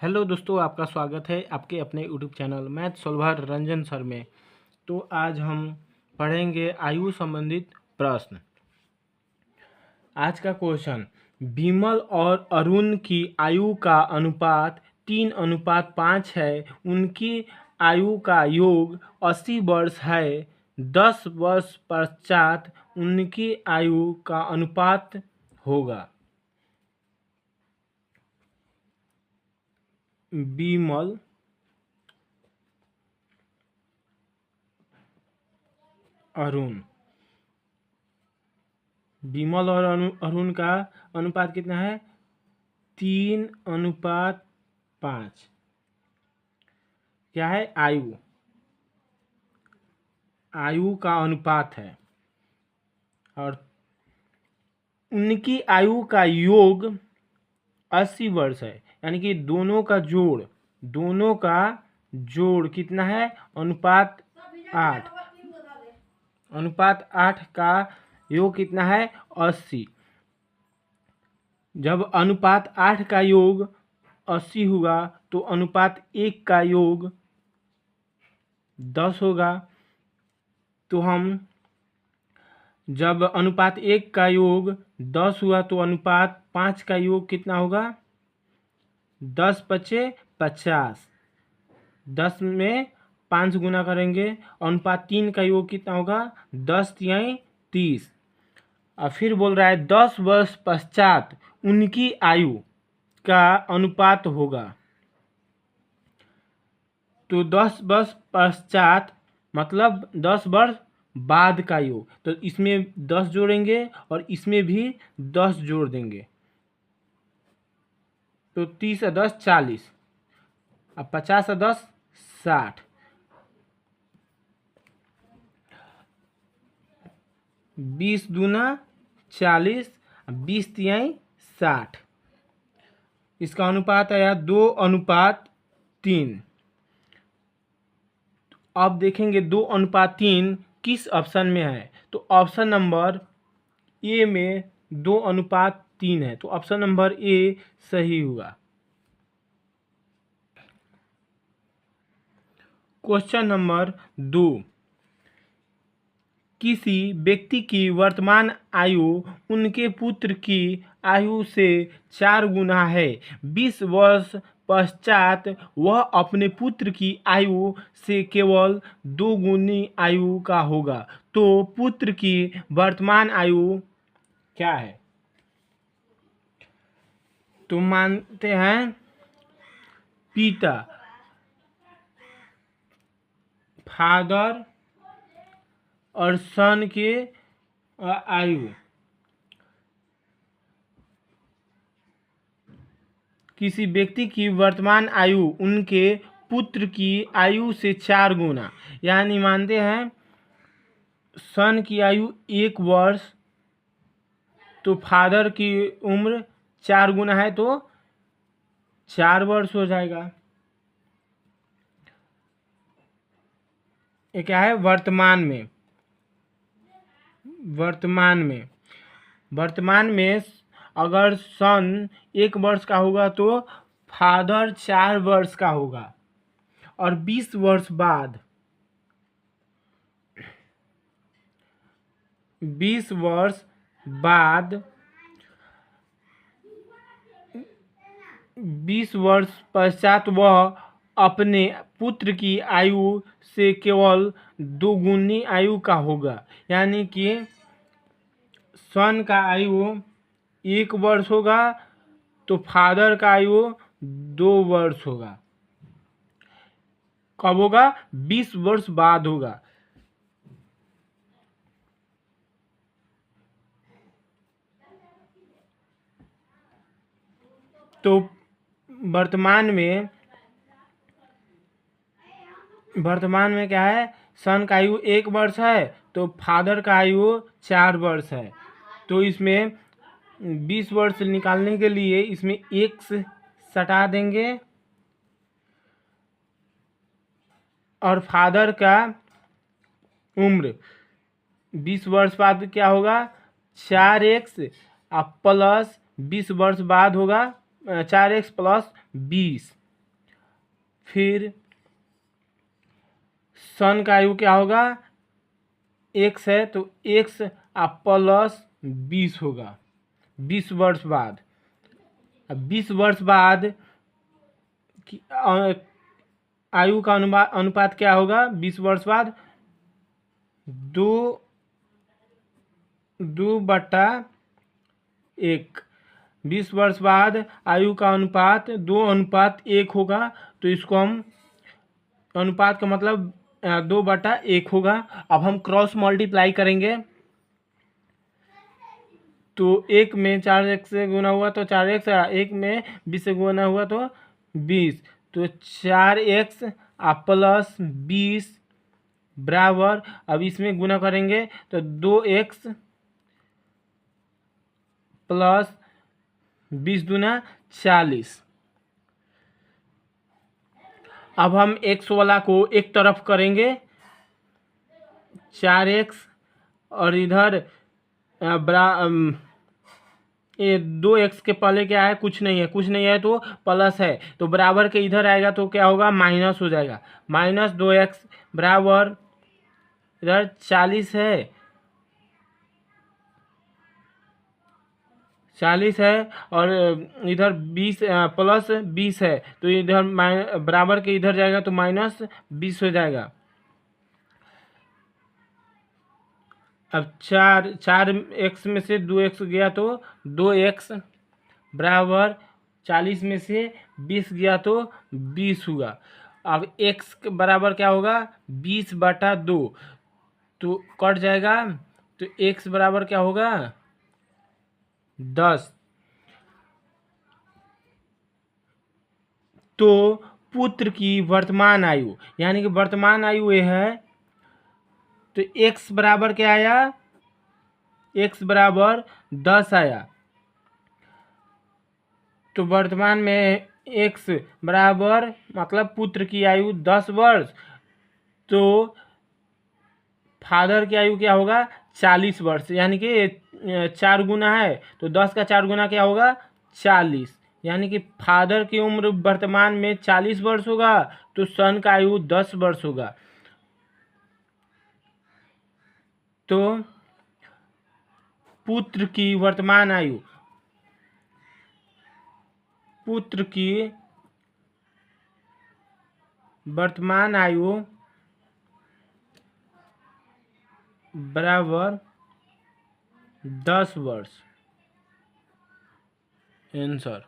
Hello दोस्तों, आपका स्वागत है आपके अपने YouTube channel math solver Ranjan sir में। तो आज हम पढ़ेंगे आयु संबंधित प्रश्न। आज का क्वेश्चन, विमल और अरुण की आयु का अनुपात 3:5 है। उनकी आयु का योग 80 वर्ष है। 10 वर्ष पश्चात उनकी आयु का अनुपात होगा। विमल अरुण विमल और अरुण का अनुपात कितना है? 3:5। क्या है? आयु का अनुपात है। और उनकी आयु का योग 80 वर्ष है, यानी कि दोनों का जोड़ कितना है? अनुपात 8। अनुपात 8 का योग कितना है? 80। जब अनुपात 8 का योग 80 होगा तो अनुपात 1 का योग 10 होगा। तो हम जब अनुपात 1 का योग 10 हुआ तो अनुपात 5 का योग कितना होगा? 10 पचे 50। 10 में 5 गुना करेंगे। अनुपात 3 का योग कितना होगा? 10 तिहाई 30। और फिर बोल रहा है 10 वर्ष पश्चात उनकी आयु का अनुपात होगा। तो 10 वर्ष पश्चात मतलब 10 वर्ष बाद का योग। तो इसमें 10 जोड़ेंगे और इसमें भी 10 जोड़ देंगे। तो 30 और 10 40। अब 50 और 10 60। 20 दूना 40, 20 तिहाई 60। इसका अनुपात आया 2:3। अब देखेंगे 2:3 किस ऑप्शन में है। तो ऑप्शन नंबर ए में 2:3 है। तो ऑप्शन नंबर ए सही हुआ। क्वेश्चन नंबर 2, किसी व्यक्ति की वर्तमान आयु उनके पुत्र की आयु से 4 गुना है। 20 वर्ष पश्चात वह अपने पुत्र की आयु से केवल 2 गुनी आयु का होगा। तो पुत्र की वर्तमान आयु क्या है? तो मानते हैं पिता, फादर और सन के आयु। किसी व्यक्ति की वर्तमान आयु उनके पुत्र की आयु से 4 गुना, यानी मानते हैं सन की आयु 1 वर्ष, तो फादर की उम्र 4 गुना है तो 4 वर्ष हो जाएगा। ये क्या है? वर्तमान में अगर सन 1 वर्ष का होगा तो फादर 4 वर्ष का होगा। और 20 वर्ष बाद 20 वर्ष पश्चात वह अपने पुत्र की आयु से केवल 2 गुनी आयु का होगा, यानी कि सन का आयु 1 वर्ष होगा तो फादर का आयु 2 वर्ष होगा। कब होगा? 20 वर्ष बाद होगा। तो वर्तमान में क्या है? सन का आयु 1 वर्ष है तो फादर का आयु 4 वर्ष है। तो इसमें 20 वर्ष निकालने के लिए इसमें 1 से सटा देंगे और फादर का उम्र 20 वर्ष बाद क्या होगा? 4x प्लस 20 वर्ष बाद होगा 4x प्लस 20। फिर सन का आयु क्या होगा, एक्स है तो एक्स प्लस 20 होगा 20 वर्ष बाद। अब 20 वर्ष बाद आयु का अनुपात क्या होगा 20 वर्ष बाद, 2/1। 20 वर्ष बाद आयु का अनुपात 2:1 होगा, तो इसको हम अनुपात का मतलब 2/1 होगा। अब हम क्रॉस मल्टीप्लाई करेंगे तो 1 में 4x से गुना हुआ तो 4x, 1 में 20 से गुना हुआ तो 20, तो 4x प्लस 20 बराबर, अब इसमें गुना करेंगे तो 2x प्लस 20 दूना 40। अब हम x वाला को एक तरफ करेंगे 4x, और इधर ये 2x के पहले क्या है, कुछ नहीं है तो प्लस है, तो बराबर के इधर आएगा तो क्या होगा, माइनस हो जाएगा। -2x बराबर, इधर 40 है, 40 है और इधर 20 प्लस 20 है, तो इधर बराबर के इधर जाएगा तो -20 हो जाएगा। अब 4x में से 2x गया तो 2x बराबर, 40 में से 20 गया तो 20 हुआ। अब x बराबर क्या होगा, 20/2, तो कट जाएगा, तो x बराबर क्या होगा 10। तो पुत्र की वर्तमान आयु, यानी कि वर्तमान आयु ये है, तो x बराबर क्या आया, x बराबर 10 आया। तो वर्तमान में x बराबर मतलब पुत्र की आयु 10 वर्ष, तो फादर की आयु क्या होगा 40 वर्ष, यानी कि 4 गुना है तो 10 का 4 गुना क्या होगा 40, यानी कि फादर की उम्र वर्तमान में 40 वर्ष होगा, तो सन का आयु 10 वर्ष होगा। तो पुत्र की वर्तमान आयु, पुत्र की वर्तमान आयु बराबर 10 वर्ष। आंसर।